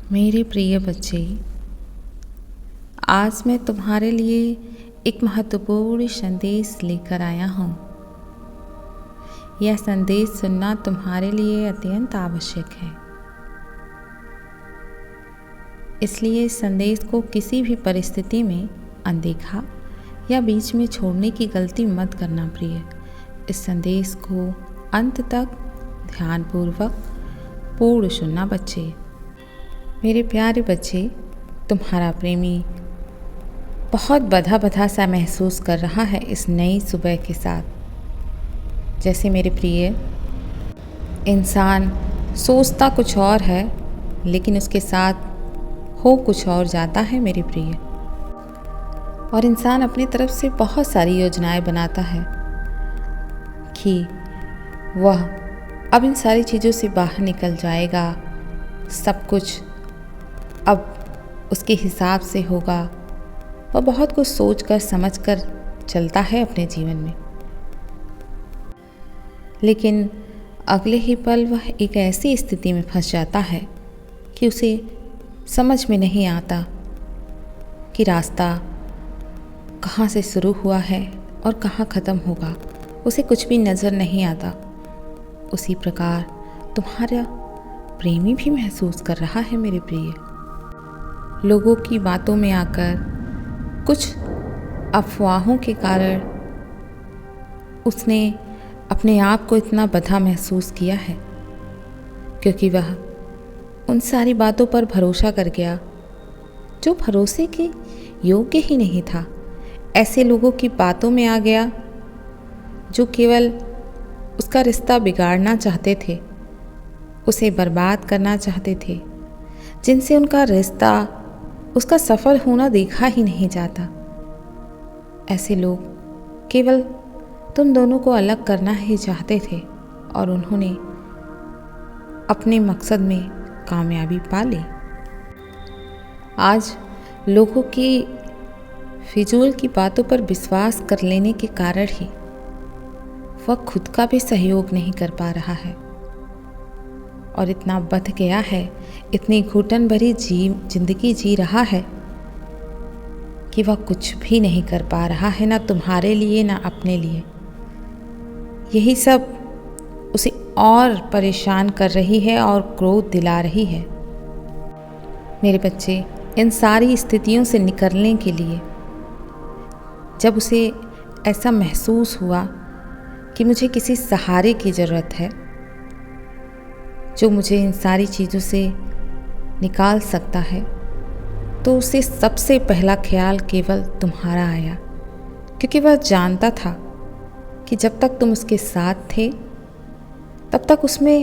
मेरे प्रिय बच्चे, आज मैं तुम्हारे लिए एक महत्वपूर्ण संदेश लेकर आया हूँ। यह संदेश सुनना तुम्हारे लिए अत्यंत आवश्यक है, इसलिए इस संदेश को किसी भी परिस्थिति में अनदेखा या बीच में छोड़ने की गलती मत करना प्रिय। इस संदेश को अंत तक ध्यानपूर्वक पूर्ण सुनना बच्चे। मेरे प्यारे बच्चे, तुम्हारा प्रेमी बहुत बधा बधा सा महसूस कर रहा है इस नई सुबह के साथ। जैसे मेरे प्रिय, इंसान सोचता कुछ और है लेकिन उसके साथ हो कुछ और जाता है मेरे प्रिय। और इंसान अपनी तरफ से बहुत सारी योजनाएं बनाता है कि वह अब इन सारी चीज़ों से बाहर निकल जाएगा, सब कुछ अब उसके हिसाब से होगा। वह बहुत कुछ सोच कर समझ कर चलता है अपने जीवन में, लेकिन अगले ही पल वह एक ऐसी स्थिति में फंस जाता है कि उसे समझ में नहीं आता कि रास्ता कहाँ से शुरू हुआ है और कहाँ ख़त्म होगा। उसे कुछ भी नज़र नहीं आता। उसी प्रकार तुम्हारा प्रेमी भी महसूस कर रहा है मेरे प्रिय। लोगों की बातों में आकर कुछ अफवाहों के कारण उसने अपने आप को इतना बंधा महसूस किया है, क्योंकि वह उन सारी बातों पर भरोसा कर गया जो भरोसे के योग्य ही नहीं था। ऐसे लोगों की बातों में आ गया जो केवल उसका रिश्ता बिगाड़ना चाहते थे, उसे बर्बाद करना चाहते थे, जिनसे उनका रिश्ता, उसका सफल होना देखा ही नहीं जाता। ऐसे लोग केवल तुम दोनों को अलग करना ही चाहते थे और उन्होंने अपने मकसद में कामयाबी पा ली। आज लोगों की फिजूल की बातों पर विश्वास कर लेने के कारण ही वह खुद का भी सहयोग नहीं कर पा रहा है और इतना बंध गया है, इतनी घुटन भरी जिंदगी जी रहा है कि वह कुछ भी नहीं कर पा रहा है, ना तुम्हारे लिए ना अपने लिए। यही सब उसे और परेशान कर रही है और क्रोध दिला रही है। मेरे बच्चे, इन सारी स्थितियों से निकलने के लिए जब उसे ऐसा महसूस हुआ कि मुझे किसी सहारे की ज़रूरत है जो मुझे इन सारी चीज़ों से निकाल सकता है, तो उसे सबसे पहला ख्याल केवल तुम्हारा आया, क्योंकि वह जानता था कि जब तक तुम उसके साथ थे तब तक उसमें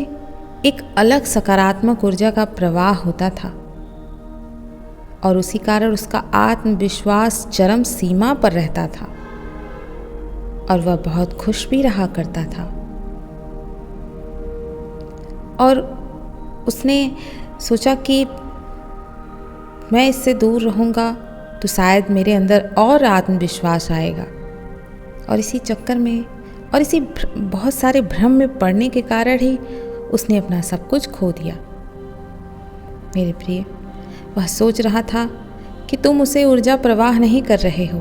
एक अलग सकारात्मक ऊर्जा का प्रवाह होता था और उसी कारण उसका आत्मविश्वास चरम सीमा पर रहता था और वह बहुत खुश भी रहा करता था। और उसने सोचा कि मैं इससे दूर रहूँगा तो शायद मेरे अंदर और आत्मविश्वास आएगा, और इसी चक्कर में और इसी बहुत सारे भ्रम में पड़ने के कारण ही उसने अपना सब कुछ खो दिया। मेरे प्रिय, वह सोच रहा था कि तुम उसे ऊर्जा प्रवाह नहीं कर रहे हो,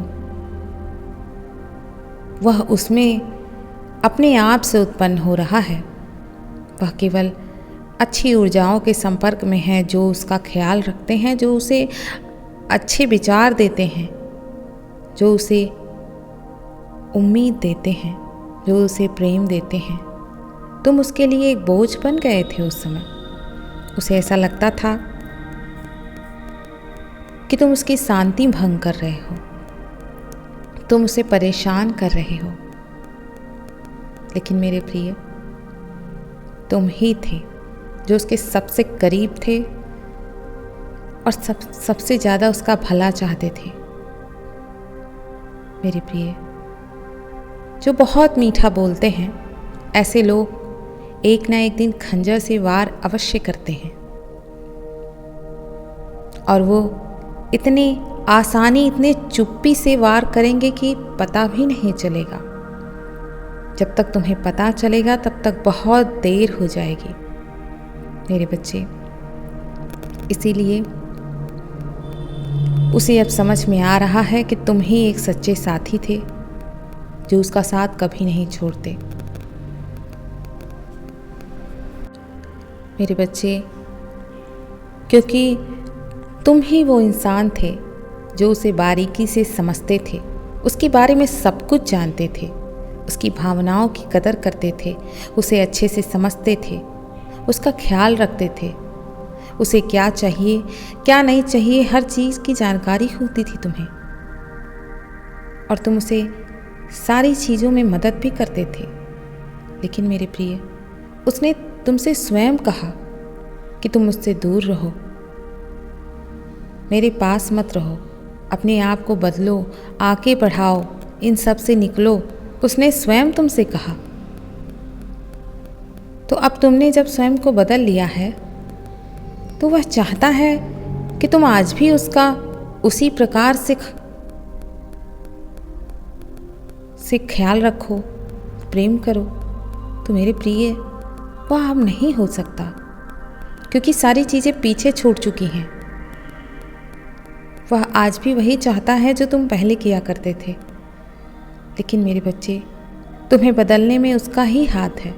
वह उसमें अपने आप से उत्पन्न हो रहा है। वह केवल अच्छी ऊर्जाओं के संपर्क में है जो उसका ख्याल रखते हैं, जो उसे अच्छे विचार देते हैं, जो उसे उम्मीद देते हैं, जो उसे प्रेम देते हैं। तुम उसके लिए एक बोझ बन गए थे उस समय। उसे ऐसा लगता था कि तुम उसकी शांति भंग कर रहे हो, तुम उसे परेशान कर रहे हो। लेकिन मेरे प्रिय, तुम ही थे जो उसके सबसे करीब थे और सबसे ज़्यादा उसका भला चाहते थे। मेरे प्रिय, जो बहुत मीठा बोलते हैं, ऐसे लोग एक ना एक दिन खंजर से वार अवश्य करते हैं, और वो इतनी आसानी, इतने चुप्पी से वार करेंगे कि पता भी नहीं चलेगा। जब तक तुम्हें पता चलेगा तब तक बहुत देर हो जाएगी। मेरे बच्चे, इसीलिए उसे अब समझ में आ रहा है कि तुम ही एक सच्चे साथी थे जो उसका साथ कभी नहीं छोड़ते। मेरे बच्चे, क्योंकि तुम ही वो इंसान थे जो उसे बारीकी से समझते थे, उसके बारे में सब कुछ जानते थे, उसकी भावनाओं की कदर करते थे, उसे अच्छे से समझते थे, उसका ख्याल रखते थे, उसे क्या चाहिए क्या नहीं चाहिए हर चीज़ की जानकारी होती थी तुम्हें, और तुम उसे सारी चीज़ों में मदद भी करते थे। लेकिन मेरे प्रिय, उसने तुमसे स्वयं कहा कि तुम मुझसे दूर रहो, मेरे पास मत रहो, अपने आप को बदलो, आगे बढ़ाओ, इन सब से निकलो। उसने स्वयं तुमसे कहा। तो अब तुमने जब स्वयं को बदल लिया है तो वह चाहता है कि तुम आज भी उसका उसी प्रकार से ख्याल रखो, प्रेम करो। तो मेरे प्रिय, वह अब नहीं हो सकता, क्योंकि सारी चीज़ें पीछे छूट चुकी हैं। वह आज भी वही चाहता है जो तुम पहले किया करते थे। लेकिन मेरे बच्चे, तुम्हें बदलने में उसका ही हाथ है,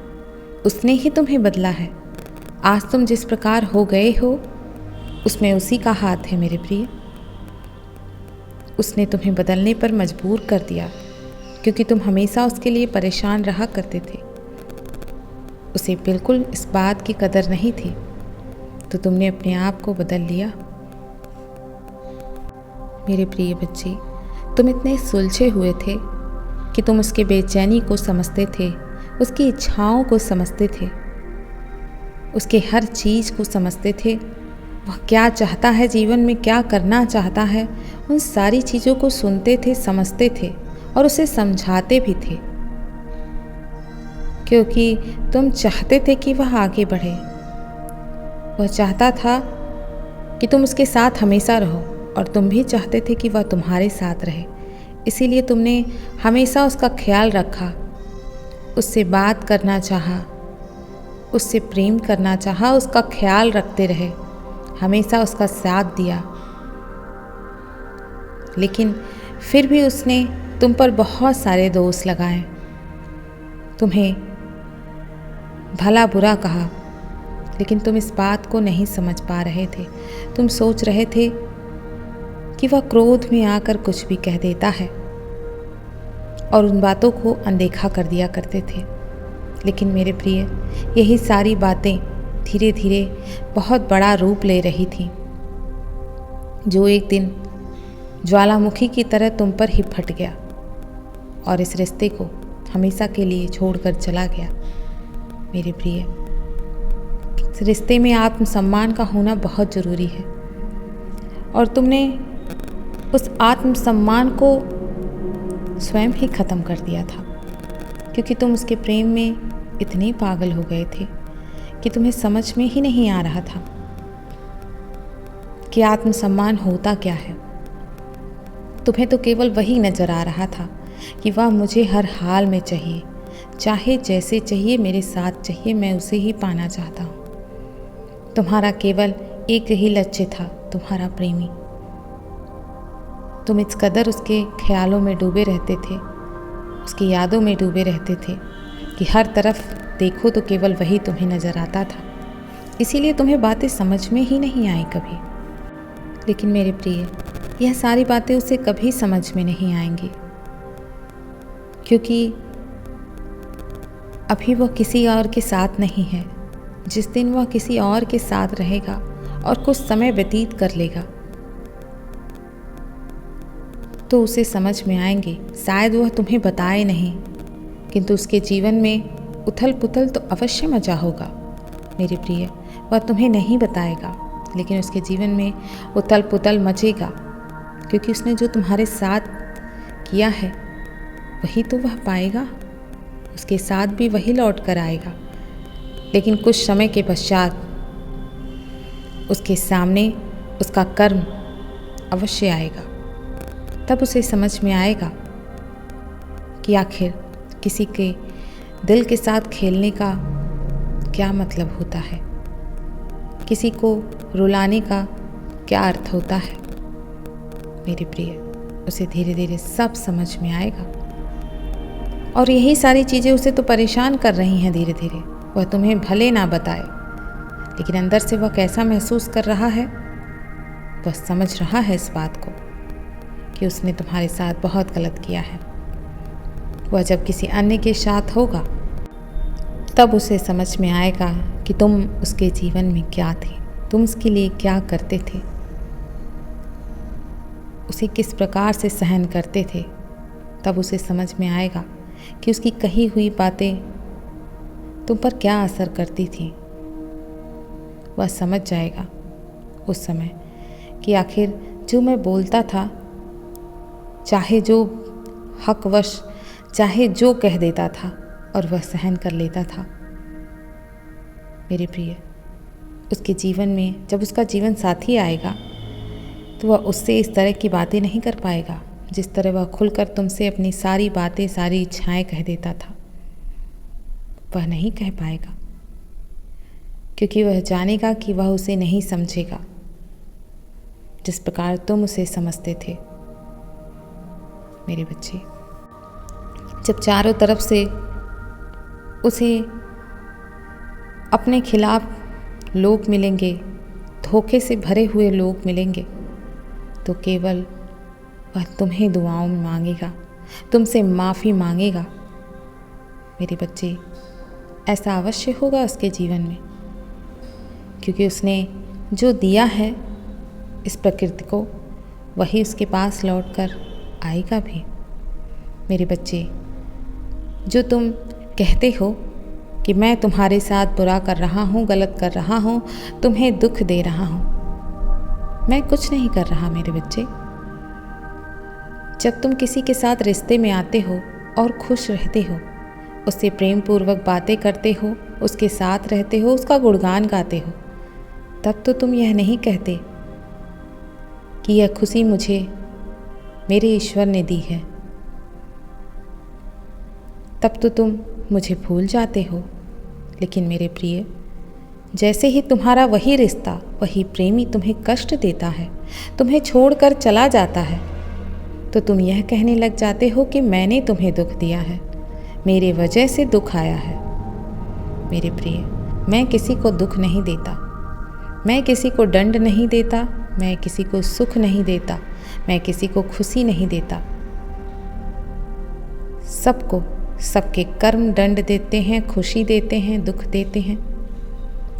उसने ही तुम्हें बदला है। आज तुम जिस प्रकार हो गए हो उसमें उसी का हाथ है मेरे प्रिय। उसने तुम्हें बदलने पर मजबूर कर दिया, क्योंकि तुम हमेशा उसके लिए परेशान रहा करते थे। उसे बिल्कुल इस बात की कदर नहीं थी, तो तुमने अपने आप को बदल लिया। मेरे प्रिय बच्चे, तुम इतने सुलझे हुए थे कि तुम उसके बेचैनी को समझते थे, उसकी इच्छाओं को समझते थे, उसके हर चीज़ को समझते थे। वह क्या चाहता है जीवन में, क्या करना चाहता है, उन सारी चीज़ों को सुनते थे, समझते थे और उसे समझाते भी थे, क्योंकि तुम चाहते थे कि वह आगे बढ़े। वह चाहता था कि तुम उसके साथ हमेशा रहो, और तुम भी चाहते थे कि वह तुम्हारे साथ रहे। इसीलिए तुमने हमेशा उसका ख्याल रखा, उससे बात करना चाहा, उससे प्रेम करना चाहा, उसका ख्याल रखते रहे, हमेशा उसका साथ दिया। लेकिन फिर भी उसने तुम पर बहुत सारे दोष लगाए, तुम्हें भला बुरा कहा, लेकिन तुम इस बात को नहीं समझ पा रहे थे। तुम सोच रहे थे कि वह क्रोध में आकर कुछ भी कह देता है, और उन बातों को अनदेखा कर दिया करते थे। लेकिन मेरे प्रिय, यही सारी बातें धीरे धीरे बहुत बड़ा रूप ले रही थीं, जो एक दिन ज्वालामुखी की तरह तुम पर ही फट गया और इस रिश्ते को हमेशा के लिए छोड़कर चला गया। मेरे प्रिय, इस रिश्ते में आत्मसम्मान का होना बहुत ज़रूरी है, और तुमने उस आत्मसम्मान को स्वयं ही ख़त्म कर दिया था, क्योंकि तुम उसके प्रेम में इतने पागल हो गए थे कि तुम्हें समझ में ही नहीं आ रहा था कि आत्मसम्मान होता क्या है। तुम्हें तो केवल वही नज़र आ रहा था कि वह मुझे हर हाल में चाहिए, चाहे जैसे चाहिए, मेरे साथ चाहिए, मैं उसे ही पाना चाहता हूँ। तुम्हारा केवल एक ही लक्ष्य था, तुम्हारा प्रेमी। तुम इस कदर उसके ख्यालों में डूबे रहते थे, उसकी यादों में डूबे रहते थे कि हर तरफ देखो तो केवल वही तुम्हें नज़र आता था। इसीलिए तुम्हें बातें समझ में ही नहीं आई कभी। लेकिन मेरे प्रिय, यह सारी बातें उसे कभी समझ में नहीं आएंगी, क्योंकि अभी वह किसी और के साथ नहीं है। जिस दिन वह किसी और के साथ रहेगा और कुछ समय व्यतीत कर लेगा तो उसे समझ में आएंगे। शायद वह तुम्हें बताए नहीं, किंतु उसके जीवन में उथल पुथल तो अवश्य मचा होगा। मेरे प्रिय, वह तुम्हें नहीं बताएगा, लेकिन उसके जीवन में उथल पुथल मचेगा, क्योंकि उसने जो तुम्हारे साथ किया है वही तो वह पाएगा, उसके साथ भी वही लौट कर आएगा। लेकिन कुछ समय के पश्चात उसके सामने उसका कर्म अवश्य आएगा। तब उसे समझ में आएगा कि आखिर किसी के दिल के साथ खेलने का क्या मतलब होता है। किसी को रुलाने का क्या अर्थ होता है मेरे प्रिय, उसे धीरे धीरे सब समझ में आएगा। और यही सारी चीज़ें उसे तो परेशान कर रही हैं धीरे धीरे। वह तुम्हें भले ना बताए, लेकिन अंदर से वह कैसा महसूस कर रहा है, वह समझ रहा है इस बात को कि उसने तुम्हारे साथ बहुत गलत किया है। वह जब किसी अन्य के साथ होगा तब उसे समझ में आएगा कि तुम उसके जीवन में क्या थे, तुम उसके लिए क्या करते थे, उसे किस प्रकार से सहन करते थे। तब उसे समझ में आएगा कि उसकी कही हुई बातें तुम पर क्या असर करती थी। वह समझ जाएगा उस समय कि आखिर जो मैं बोलता था, चाहे जो हकवश चाहे जो कह देता था, और वह सहन कर लेता था। मेरे प्रिय, उसके जीवन में जब उसका जीवन साथी आएगा तो वह उससे इस तरह की बातें नहीं कर पाएगा जिस तरह वह खुलकर तुमसे अपनी सारी बातें, सारी इच्छाएं कह देता था। वह नहीं कह पाएगा, क्योंकि वह जानेगा कि वह उसे नहीं समझेगा जिस प्रकार तुम उसे समझते थे। मेरे बच्चे, जब चारों तरफ से उसे अपने खिलाफ लोग मिलेंगे, धोखे से भरे हुए लोग मिलेंगे, तो केवल वह तुम्हें दुआओं में मांगेगा, तुमसे माफ़ी मांगेगा। मेरे बच्चे, ऐसा अवश्य होगा उसके जीवन में, क्योंकि उसने जो दिया है इस प्रकृति को, वही उसके पास लौटकर आएगा भी। मेरे बच्चे, जो तुम कहते हो कि मैं तुम्हारे साथ बुरा कर रहा हूँ, गलत कर रहा हूँ, तुम्हें दुख दे रहा हूँ, मैं कुछ नहीं कर रहा मेरे बच्चे। जब तुम किसी के साथ रिश्ते में आते हो और खुश रहते हो, उससे प्रेम पूर्वक बातें करते हो, उसके साथ रहते हो, उसका गुणगान गाते हो, तब तो तुम यह नहीं कहते कि यह खुशी मुझे मेरे ईश्वर ने दी है। तब तो तुम मुझे भूल जाते हो। लेकिन मेरे प्रिय, जैसे ही तुम्हारा वही रिश्ता, वही प्रेमी तुम्हें कष्ट देता है, तुम्हें छोड़कर चला जाता है, तो तुम यह कहने लग जाते हो कि मैंने तुम्हें दुख दिया है, मेरे वजह से दुख आया है। मेरे प्रिय, मैं किसी को दुख नहीं देता, मैं किसी को दंड नहीं देता, मैं किसी को सुख नहीं देता, मैं किसी को खुशी नहीं देता। सबको सबके कर्म दंड देते हैं, खुशी देते हैं, दुख देते हैं।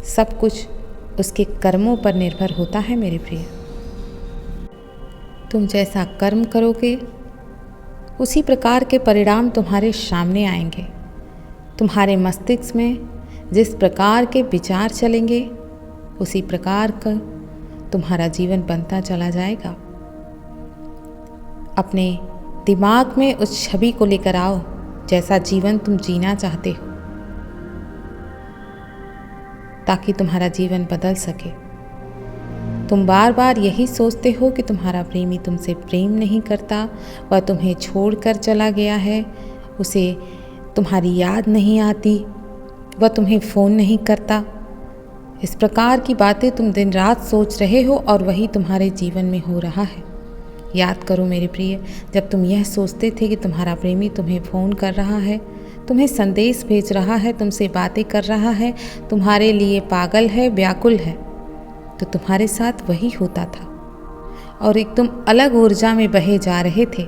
सब कुछ उसके कर्मों पर निर्भर होता है मेरे प्रिय। तुम जैसा कर्म करोगे उसी प्रकार के परिणाम तुम्हारे सामने आएंगे। तुम्हारे मस्तिष्क में जिस प्रकार के विचार चलेंगे उसी प्रकार का तुम्हारा जीवन बनता चला जाएगा। अपने दिमाग में उस छवि को लेकर आओ जैसा जीवन तुम जीना चाहते हो, ताकि तुम्हारा जीवन बदल सके। तुम बार बार यही सोचते हो कि तुम्हारा प्रेमी तुमसे प्रेम नहीं करता, वह तुम्हें छोड़कर चला गया है, उसे तुम्हारी याद नहीं आती, वह तुम्हें फ़ोन नहीं करता। इस प्रकार की बातें तुम दिन रात सोच रहे हो और वही तुम्हारे जीवन में हो रहा है। याद करो मेरे प्रिय, जब तुम यह सोचते थे कि तुम्हारा प्रेमी तुम्हें फ़ोन कर रहा है, तुम्हें संदेश भेज रहा है, तुमसे बातें कर रहा है, तुम्हारे लिए पागल है, व्याकुल है, तो तुम्हारे साथ वही होता था और एक तुम अलग ऊर्जा में बहे जा रहे थे,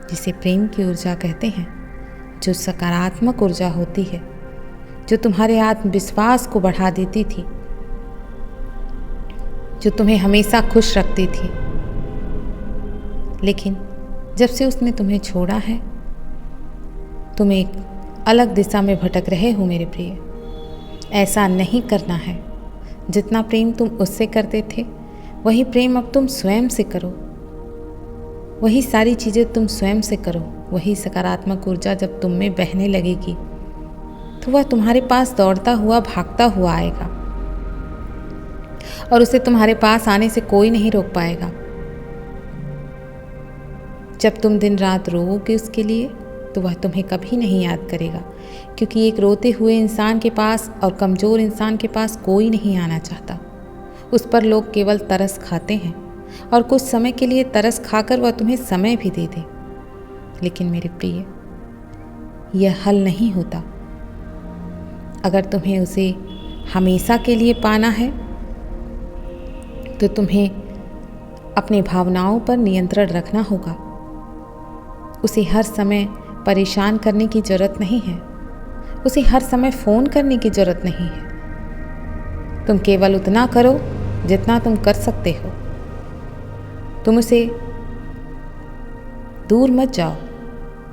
जिसे प्रेम की ऊर्जा कहते हैं, जो सकारात्मक ऊर्जा होती है, जो तुम्हारे आत्मविश्वास को बढ़ा देती थी, जो तुम्हें हमेशा खुश रखती थी। लेकिन जब से उसने तुम्हें छोड़ा है, तुम एक अलग दिशा में भटक रहे हो मेरे प्रिय। ऐसा नहीं करना है। जितना प्रेम तुम उससे करते थे, वही प्रेम अब तुम स्वयं से करो। वही सारी चीज़ें तुम स्वयं से करो। वही सकारात्मक ऊर्जा जब तुम में बहने लगेगी तो वह तुम्हारे पास दौड़ता हुआ, भागता हुआ आएगा और उसे तुम्हारे पास आने से कोई नहीं रोक पाएगा। जब तुम दिन रात रोओगे उसके लिए, तो वह तुम्हें कभी नहीं याद करेगा, क्योंकि एक रोते हुए इंसान के पास और कमज़ोर इंसान के पास कोई नहीं आना चाहता। उस पर लोग केवल तरस खाते हैं, और कुछ समय के लिए तरस खाकर वह तुम्हें समय भी दे दे। लेकिन मेरे प्रिय, यह हल नहीं होता। अगर तुम्हें उसे हमेशा के लिए पाना है तो तुम्हें अपनी भावनाओं पर नियंत्रण रखना होगा। उसे हर समय परेशान करने की ज़रूरत नहीं है, उसे हर समय फ़ोन करने की ज़रूरत नहीं है। तुम केवल उतना करो जितना तुम कर सकते हो। तुम उसे दूर मत जाओ,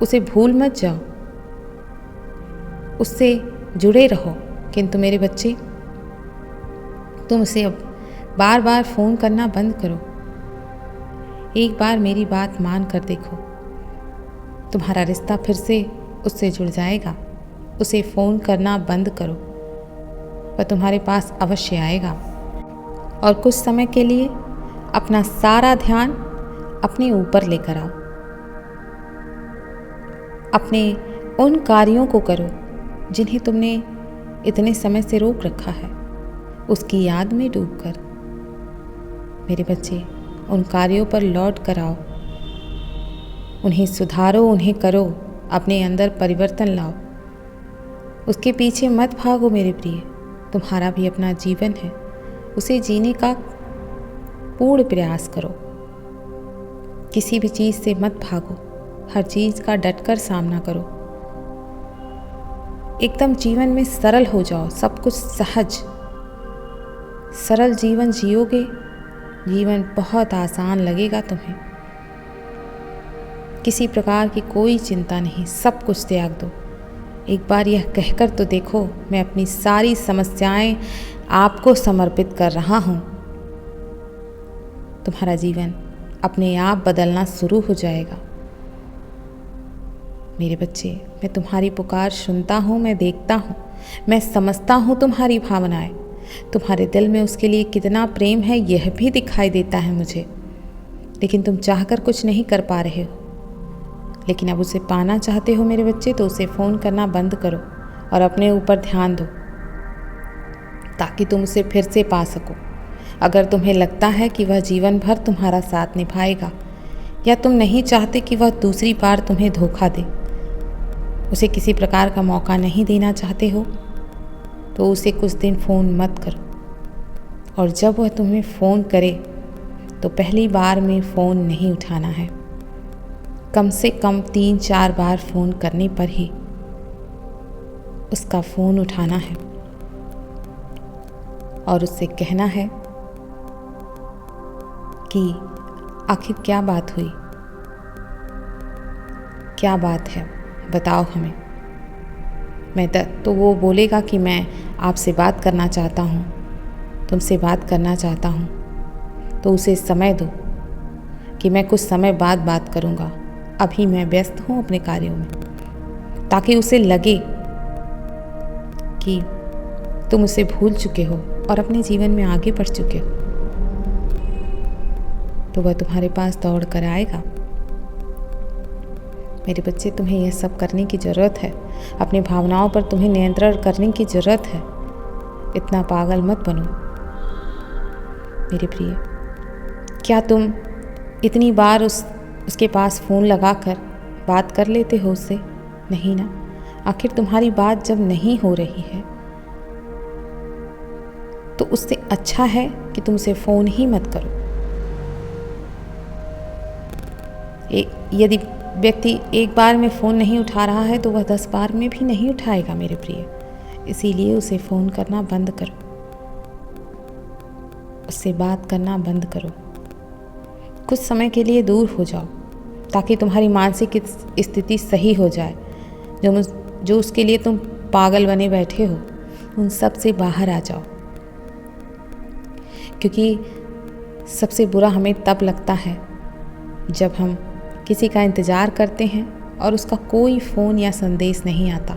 उसे भूल मत जाओ, उससे जुड़े रहो। किंतु मेरे बच्चे, तुम उसे अब बार बार फ़ोन करना बंद करो। एक बार मेरी बात मान कर देखो, तुम्हारा रिश्ता फिर से उससे जुड़ जाएगा। उसे फ़ोन करना बंद करो, वह तुम्हारे पास अवश्य आएगा। और कुछ समय के लिए अपना सारा ध्यान अपने ऊपर लेकर आओ। अपने उन कार्यों को करो जिन्हें तुमने इतने समय से रोक रखा है, उसकी याद में डूबकर। मेरे बच्चे, उन कार्यों पर लौट कर आओ, उन्हें सुधारो, उन्हें करो, अपने अंदर परिवर्तन लाओ। उसके पीछे मत भागो मेरे प्रिय। तुम्हारा भी अपना जीवन है, उसे जीने का पूर्ण प्रयास करो। किसी भी चीज़ से मत भागो, हर चीज़ का डटकर सामना करो। एकदम जीवन में सरल हो जाओ, सब कुछ सहज सरल जीवन जियोगे, जीवन बहुत आसान लगेगा तुम्हें। किसी प्रकार की कोई चिंता नहीं, सब कुछ त्याग दो। एक बार यह कहकर तो देखो, मैं अपनी सारी समस्याएं आपको समर्पित कर रहा हूँ। तुम्हारा जीवन अपने आप बदलना शुरू हो जाएगा। मेरे बच्चे, मैं तुम्हारी पुकार सुनता हूँ, मैं देखता हूँ, मैं समझता हूँ तुम्हारी भावनाएं। तुम्हारे दिल में उसके लिए कितना प्रेम है यह भी दिखाई देता है मुझे। लेकिन तुम चाहकर कुछ नहीं कर पा रहे हो। लेकिन अब उसे पाना चाहते हो मेरे बच्चे, तो उसे फ़ोन करना बंद करो और अपने ऊपर ध्यान दो, ताकि तुम उसे फिर से पा सको। अगर तुम्हें लगता है कि वह जीवन भर तुम्हारा साथ निभाएगा, या तुम नहीं चाहते कि वह दूसरी बार तुम्हें धोखा दे, उसे किसी प्रकार का मौका नहीं देना चाहते हो, तो उसे कुछ दिन फ़ोन मत करो। और जब वह तुम्हें फ़ोन करे तो पहली बार में फ़ोन नहीं उठाना है। कम से कम 3-4 बार फ़ोन करने पर ही उसका फ़ोन उठाना है और उससे कहना है कि आखिर क्या बात हुई, क्या बात है, बताओ हमें। तो वो बोलेगा कि मैं आपसे बात करना चाहता हूँ, तुमसे बात करना चाहता हूँ। तो उसे समय दो कि मैं कुछ समय बाद बात करूँगा, अभी मैं व्यस्त हूँ अपने कार्यों में, ताकि उसे लगे कि तुम उसे भूल चुके हो और अपने जीवन में आगे बढ़ चुके हो। तो वह तुम्हारे पास दौड़ कर आएगा। मेरे बच्चे, तुम्हें यह सब करने की ज़रूरत है। अपनी भावनाओं पर तुम्हें नियंत्रण करने की ज़रूरत है। इतना पागल मत बनो मेरे प्रिय। क्या तुम इतनी बार उसके पास फ़ोन लगाकर बात कर लेते हो उससे? नहीं ना। आखिर तुम्हारी बात जब नहीं हो रही है तो उससे अच्छा है कि तुम उसे फ़ोन ही मत करो। यदि व्यक्ति एक बार में फ़ोन नहीं उठा रहा है तो वह 10 बार में भी नहीं उठाएगा मेरे प्रिय। इसीलिए उसे फ़ोन करना बंद करो, उससे बात करना बंद करो। कुछ समय के लिए दूर हो जाओ, ताकि तुम्हारी मानसिक स्थिति सही हो जाए। जो उसके लिए तुम पागल बने बैठे हो, उन सब से बाहर आ जाओ। क्योंकि सबसे बुरा हमें तब लगता है जब हम किसी का इंतज़ार करते हैं और उसका कोई फ़ोन या संदेश नहीं आता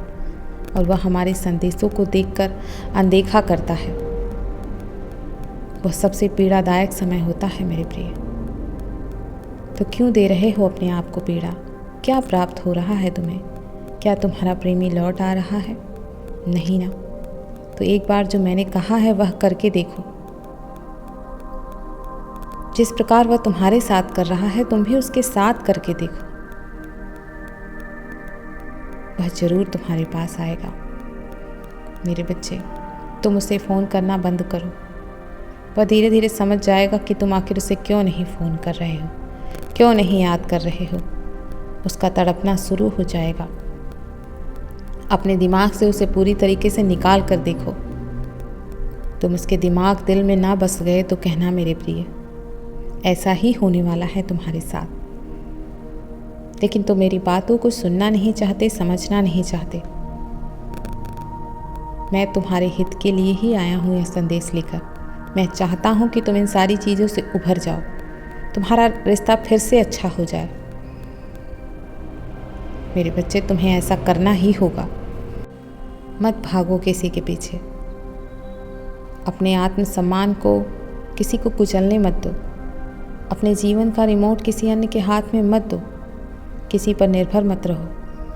और वह हमारे संदेशों को देखकर अनदेखा करता है। वह सबसे पीड़ादायक समय होता है मेरे प्रिय। तो क्यों दे रहे हो अपने आप को पीड़ा? क्या प्राप्त हो रहा है तुम्हें? क्या तुम्हारा प्रेमी लौट आ रहा है? नहीं ना। तो एक बार जो मैंने कहा है वह करके देखो। जिस प्रकार वह तुम्हारे साथ कर रहा है तुम भी उसके साथ करके देखो। वह जरूर तुम्हारे पास आएगा। मेरे बच्चे, तुम उसे फ़ोन करना बंद करो। वह धीरे धीरे समझ जाएगा कि तुम आखिर उसे क्यों नहीं फ़ोन कर रहे हो, क्यों नहीं याद कर रहे हो। उसका तड़पना शुरू हो जाएगा। अपने दिमाग से उसे पूरी तरीके से निकाल कर देखो। तुम उसके दिमाग दिल में ना बस गए तो कहना मेरे प्रिय, ऐसा ही होने वाला है तुम्हारे साथ। लेकिन तुम मेरी बातों को सुनना नहीं चाहते, समझना नहीं चाहते। मैं तुम्हारे हित के लिए ही आया हूँ यह संदेश लेकर। मैं चाहता हूँ कि तुम इन सारी चीज़ों से उभर जाओ, तुम्हारा रिश्ता फिर से अच्छा हो जाए। मेरे बच्चे, तुम्हें ऐसा करना ही होगा। मत भागो किसी के पीछे। अपने आत्मसम्मान को किसी को कुचलने मत दो। अपने जीवन का रिमोट किसी अन्य के हाथ में मत दो। किसी पर निर्भर मत रहो,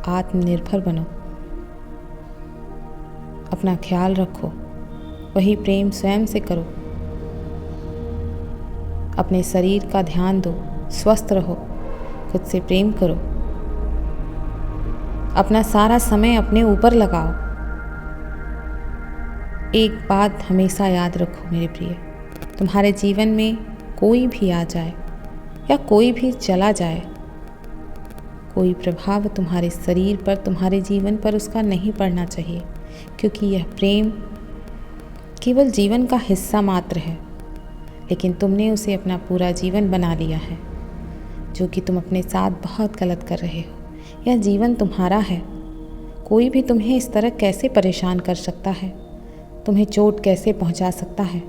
आत्मनिर्भर बनो। अपना ख्याल रखो, वही प्रेम स्वयं से करो। अपने शरीर का ध्यान दो, स्वस्थ रहो, खुद से प्रेम करो। अपना सारा समय अपने ऊपर लगाओ। एक बात हमेशा याद रखो मेरे प्रिय, तुम्हारे जीवन में कोई भी आ जाए या कोई भी चला जाए, कोई प्रभाव तुम्हारे शरीर पर, तुम्हारे जीवन पर उसका नहीं पड़ना चाहिए, क्योंकि यह प्रेम केवल जीवन का हिस्सा मात्र है। लेकिन तुमने उसे अपना पूरा जीवन बना लिया है, जो कि तुम अपने साथ बहुत गलत कर रहे हो। यह जीवन तुम्हारा है। कोई भी तुम्हें इस तरह कैसे परेशान कर सकता है, तुम्हें चोट कैसे पहुंचा सकता है।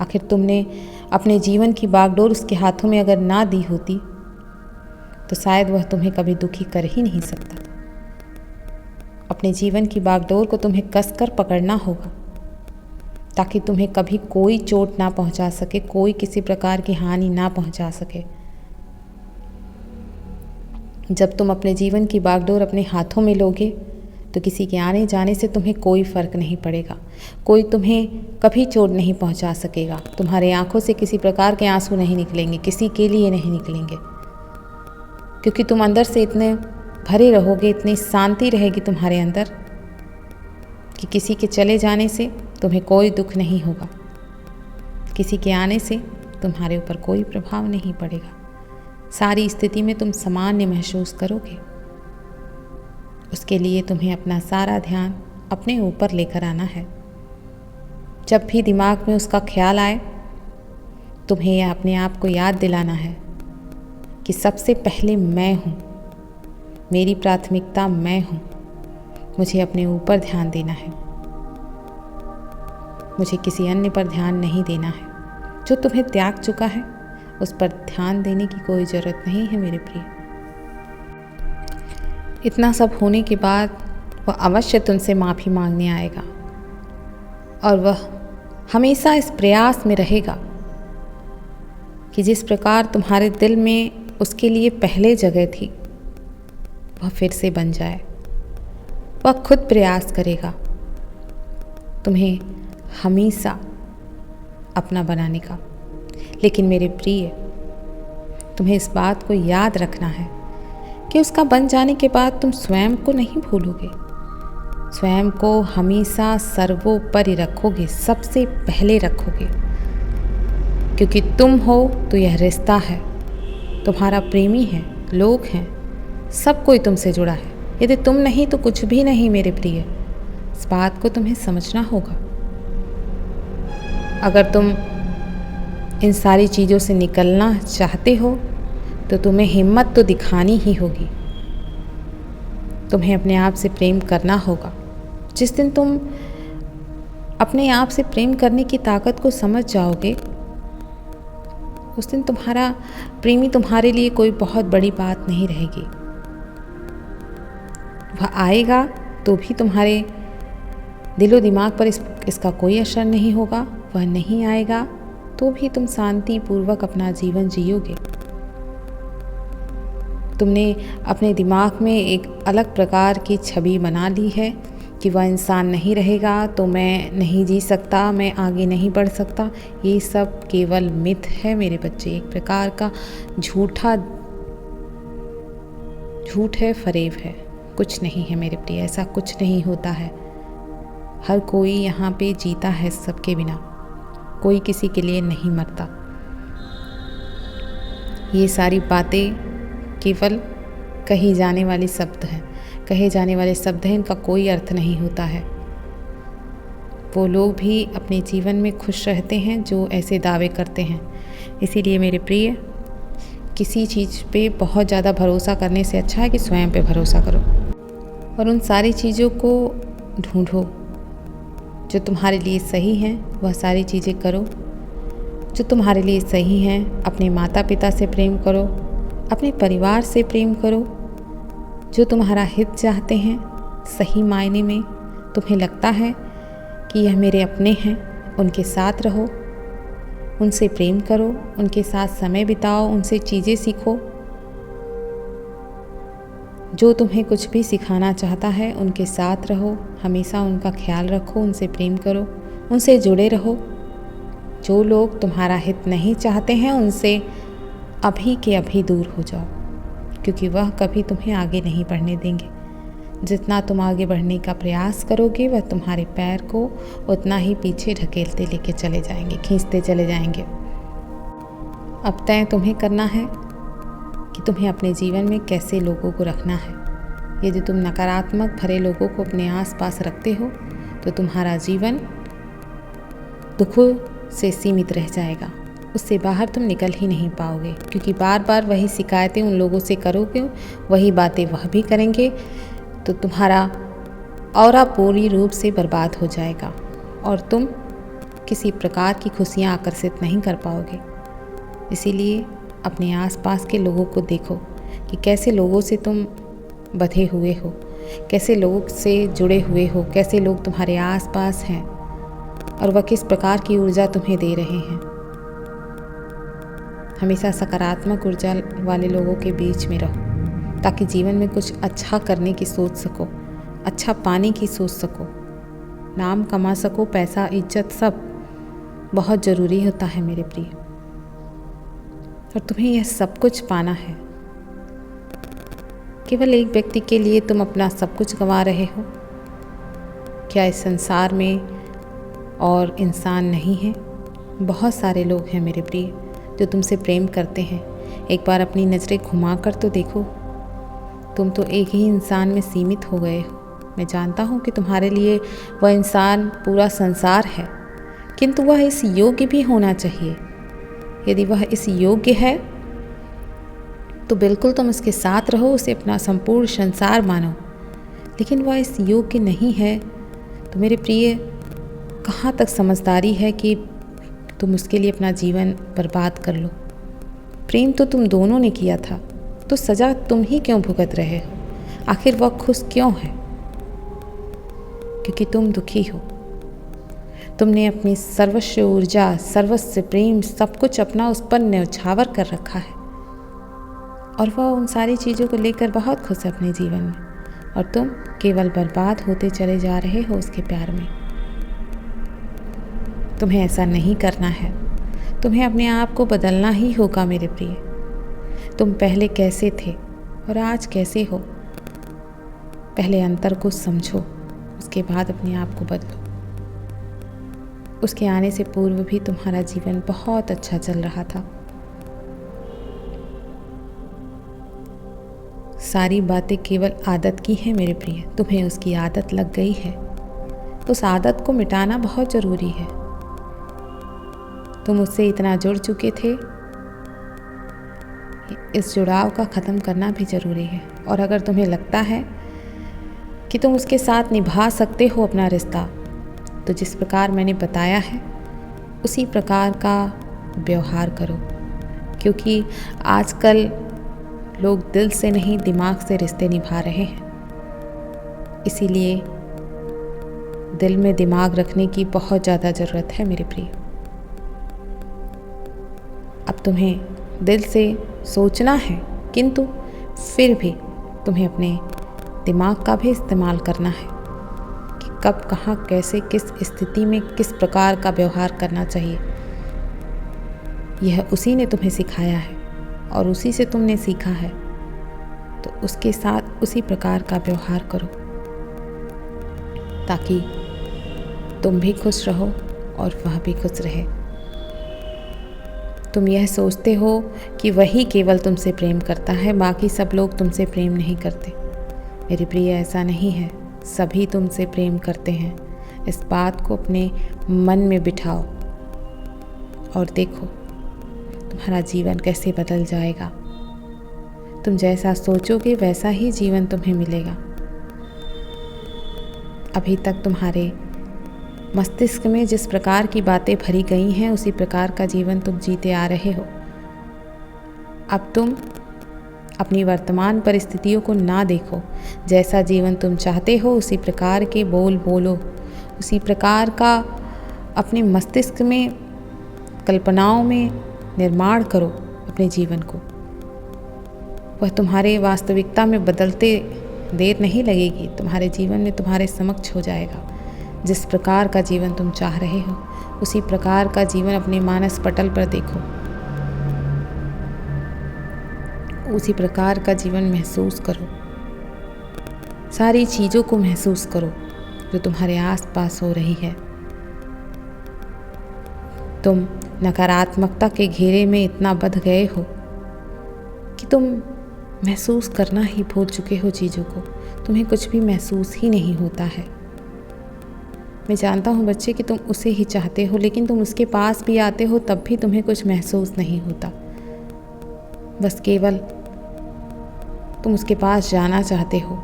आखिर तुमने अपने जीवन की बागडोर उसके हाथों में अगर ना दी होती तो शायद वह तुम्हें कभी दुखी कर ही नहीं सकता। अपने जीवन की बागडोर को तुम्हें कसकर पकड़ना होगा, ताकि तुम्हें कभी कोई चोट ना पहुंचा सके, कोई किसी प्रकार की हानि ना पहुंचा सके। जब तुम अपने जीवन की बागडोर अपने हाथों में लोगे तो किसी के आने जाने से तुम्हें कोई फ़र्क नहीं पड़ेगा। कोई तुम्हें कभी चोट नहीं पहुंचा सकेगा। तुम्हारे आंखों से किसी प्रकार के आंसू नहीं निकलेंगे, किसी के लिए नहीं निकलेंगे, क्योंकि तुम अंदर से इतने भरे रहोगे, इतनी शांति रहेगी तुम्हारे अंदर कि किसी के चले जाने से तुम्हें कोई दुख नहीं होगा। किसी के आने से तुम्हारे ऊपर कोई प्रभाव नहीं पड़ेगा। सारी स्थिति में तुम सामान्य महसूस करोगे। उसके लिए तुम्हें अपना सारा ध्यान अपने ऊपर लेकर आना है। जब भी दिमाग में उसका ख्याल आए, तुम्हें यह अपने आप को याद दिलाना है कि सबसे पहले मैं हूँ, मेरी प्राथमिकता मैं हूँ। मुझे अपने ऊपर ध्यान देना है, मुझे किसी अन्य पर ध्यान नहीं देना है। जो तुम्हें त्याग चुका है उस पर ध्यान देने की कोई ज़रूरत नहीं है मेरे प्रिय। इतना सब होने के बाद वह अवश्य तुमसे माफ़ी मांगने आएगा, और वह हमेशा इस प्रयास में रहेगा कि जिस प्रकार तुम्हारे दिल में उसके लिए पहले जगह थी वह फिर से बन जाए। वह खुद प्रयास करेगा तुम्हें हमेशा अपना बनाने का। लेकिन मेरे प्रिय, तुम्हें इस बात को याद रखना है कि उसका बन जाने के बाद तुम स्वयं को नहीं भूलोगे। स्वयं को हमेशा सर्वोपरि रखोगे, सबसे पहले रखोगे, क्योंकि तुम हो तो यह रिश्ता है, तुम्हारा प्रेमी है, लोग हैं, सब कोई तुमसे जुड़ा है। यदि तुम नहीं तो कुछ भी नहीं मेरे प्रिय। इस बात को तुम्हें समझना होगा। अगर तुम इन सारी चीज़ों से निकलना चाहते हो तो तुम्हें हिम्मत तो दिखानी ही होगी। तुम्हें अपने आप से प्रेम करना होगा। जिस दिन तुम अपने आप से प्रेम करने की ताकत को समझ जाओगे, उस दिन तुम्हारा प्रेमी तुम्हारे लिए कोई बहुत बड़ी बात नहीं रहेगी। वह आएगा तो भी तुम्हारे दिलो दिमाग पर इसका कोई असर नहीं होगा। वह नहीं आएगा तो भी तुम शांति पूर्वक अपना जीवन जियोगे। तुमने अपने दिमाग में एक अलग प्रकार की छवि बना ली है कि वह इंसान नहीं रहेगा तो मैं नहीं जी सकता, मैं आगे नहीं बढ़ सकता। ये सब केवल मिथ है मेरे बच्चे, एक प्रकार का झूठ है, फरेब है, कुछ नहीं है मेरे प्रिय, ऐसा कुछ नहीं होता है। हर कोई यहाँ पे जीता है सबके बिना, कोई किसी के लिए नहीं मरता। ये सारी बातें केवल कही जाने वाले शब्द हैं, इनका कोई अर्थ नहीं होता है। वो लोग भी अपने जीवन में खुश रहते हैं जो ऐसे दावे करते हैं। इसीलिए मेरे प्रिय, किसी चीज़ पे बहुत ज़्यादा भरोसा करने से अच्छा है कि स्वयं पे भरोसा करो और उन सारी चीज़ों को ढूंढो जो तुम्हारे लिए सही हैं, वह सारी चीज़ें करो जो तुम्हारे लिए सही हैं। अपने माता पिता से प्रेम करो, अपने परिवार से प्रेम करो, जो तुम्हारा हित चाहते हैं। सही मायने में तुम्हें लगता है कि यह मेरे अपने हैं, उनके साथ रहो, उनसे प्रेम करो, उनके साथ समय बिताओ, उनसे चीज़ें सीखो। जो तुम्हें कुछ भी सिखाना चाहता है उनके साथ रहो, हमेशा उनका ख्याल रखो, उनसे प्रेम करो, उनसे जुड़े रहो। जो लोग तुम्हारा हित नहीं चाहते हैं उनसे अभी के अभी दूर हो जाओ, क्योंकि वह कभी तुम्हें आगे नहीं बढ़ने देंगे। जितना तुम आगे बढ़ने का प्रयास करोगे वह तुम्हारे पैर को उतना ही पीछे ढकेलते लेके चले जाएंगे, खींचते चले जाएंगे। अब तय तुम्हें करना है कि तुम्हें अपने जीवन में कैसे लोगों को रखना है। यदि तुम नकारात्मक भरे लोगों को अपने आसपास रखते हो तो तुम्हारा जीवन दुखों से सीमित रह जाएगा, उससे बाहर तुम निकल ही नहीं पाओगे, क्योंकि बार बार वही शिकायतें उन लोगों से करोगे, वही बातें वह भी करेंगे, तो तुम्हारा ऑरा पूरी रूप से बर्बाद हो जाएगा और तुम किसी प्रकार की खुशियाँ आकर्षित नहीं कर पाओगे। इसीलिए अपने आसपास के लोगों को देखो कि कैसे लोगों से तुम बंधे हुए हो, कैसे लोगों से जुड़े हुए हो, कैसे लोग तुम्हारे आसपास हैं और वह किस प्रकार की ऊर्जा तुम्हें दे रहे हैं। हमेशा सकारात्मक ऊर्जा वाले लोगों के बीच में रहो ताकि जीवन में कुछ अच्छा करने की सोच सको, अच्छा पाने की सोच सको, नाम कमा सको। पैसा, इज्जत सब बहुत ज़रूरी होता है मेरे प्रिय, और तुम्हें यह सब कुछ पाना है। केवल एक व्यक्ति के लिए तुम अपना सब कुछ गंवा रहे हो। क्या इस संसार में और इंसान नहीं है? बहुत सारे लोग हैं मेरे प्रिय जो तुमसे प्रेम करते हैं। एक बार अपनी नज़रें घुमा कर तो देखो, तुम तो एक ही इंसान में सीमित हो गए हो। मैं जानता हूँ कि तुम्हारे लिए वह इंसान पूरा संसार है, किंतु वह इस योग्य भी होना चाहिए। यदि वह इस योग्य है तो बिल्कुल तुम उसके साथ रहो, उसे अपना संपूर्ण संसार मानो। लेकिन वह इस योग्य नहीं है तो मेरे प्रिय, कहाँ तक समझदारी है कि तुम उसके लिए अपना जीवन बर्बाद कर लो। प्रेम तो तुम दोनों ने किया था, तो सज़ा तुम ही क्यों भुगत रहे हो? आखिर वह खुश क्यों है? क्योंकि तुम दुखी हो। तुमने अपनी सर्वस्व ऊर्जा, सर्वस्व प्रेम, सब कुछ अपना उस पर न्यौछावर कर रखा है और वह उन सारी चीज़ों को लेकर बहुत खुश है अपने जीवन में, और तुम केवल बर्बाद होते चले जा रहे हो उसके प्यार में। तुम्हें ऐसा नहीं करना है, तुम्हें अपने आप को बदलना ही होगा मेरे प्रिय। तुम पहले कैसे थे और आज कैसे हो, पहले अंतर को समझो, उसके बाद अपने आप को बदलो। उसके आने से पूर्व भी तुम्हारा जीवन बहुत अच्छा चल रहा था। सारी बातें केवल आदत की है मेरे प्रिय, तुम्हें उसकी आदत लग गई है। उस आदत को मिटाना बहुत ज़रूरी है। तुम उससे इतना जुड़ चुके थे, इस जुड़ाव का ख़त्म करना भी ज़रूरी है। और अगर तुम्हें लगता है कि तुम उसके साथ निभा सकते हो अपना रिश्ता, तो जिस प्रकार मैंने बताया है उसी प्रकार का व्यवहार करो, क्योंकि आजकल लोग दिल से नहीं दिमाग से रिश्ते निभा रहे हैं। इसीलिए दिल में दिमाग रखने की बहुत ज़्यादा ज़रूरत है मेरे प्रिय। अब तुम्हें दिल से सोचना है, किंतु फिर भी तुम्हें अपने दिमाग का भी इस्तेमाल करना है कि कब, कहाँ, कैसे, किस स्थिति में किस प्रकार का व्यवहार करना चाहिए। यह उसी ने तुम्हें सिखाया है और उसी से तुमने सीखा है, तो उसके साथ उसी प्रकार का व्यवहार करो ताकि तुम भी खुश रहो और वह भी खुश रहे। तुम यह सोचते हो कि वही केवल तुमसे प्रेम करता है, बाकी सब लोग तुमसे प्रेम नहीं करते। मेरी प्रिय, ऐसा नहीं है, सभी तुमसे प्रेम करते हैं। इस बात को अपने मन में बिठाओ और देखो तुम्हारा जीवन कैसे बदल जाएगा। तुम जैसा सोचोगे वैसा ही जीवन तुम्हें मिलेगा। अभी तक तुम्हारे मस्तिष्क में जिस प्रकार की बातें भरी गई हैं उसी प्रकार का जीवन तुम जीते आ रहे हो। अब तुम अपनी वर्तमान परिस्थितियों को ना देखो, जैसा जीवन तुम चाहते हो उसी प्रकार के बोल बोलो, उसी प्रकार का अपने मस्तिष्क में कल्पनाओं में निर्माण करो अपने जीवन को। वह तुम्हारे वास्तविकता में बदलते देर नहीं लगेगी, तुम्हारे जीवन में तुम्हारे समक्ष हो जाएगा। जिस प्रकार का जीवन तुम चाह रहे हो उसी प्रकार का जीवन अपने मानस पटल पर देखो, उसी प्रकार का जीवन महसूस करो। सारी चीज़ों को महसूस करो जो तुम्हारे आसपास हो रही है। तुम नकारात्मकता के घेरे में इतना बंध गए हो कि तुम महसूस करना ही भूल चुके हो चीज़ों को। तुम्हें कुछ भी महसूस ही नहीं होता है। मैं जानता हूँ बच्चे कि तुम उसे ही चाहते हो, लेकिन तुम उसके पास भी आते हो तब भी तुम्हें कुछ महसूस नहीं होता। बस केवल तुम उसके पास जाना चाहते हो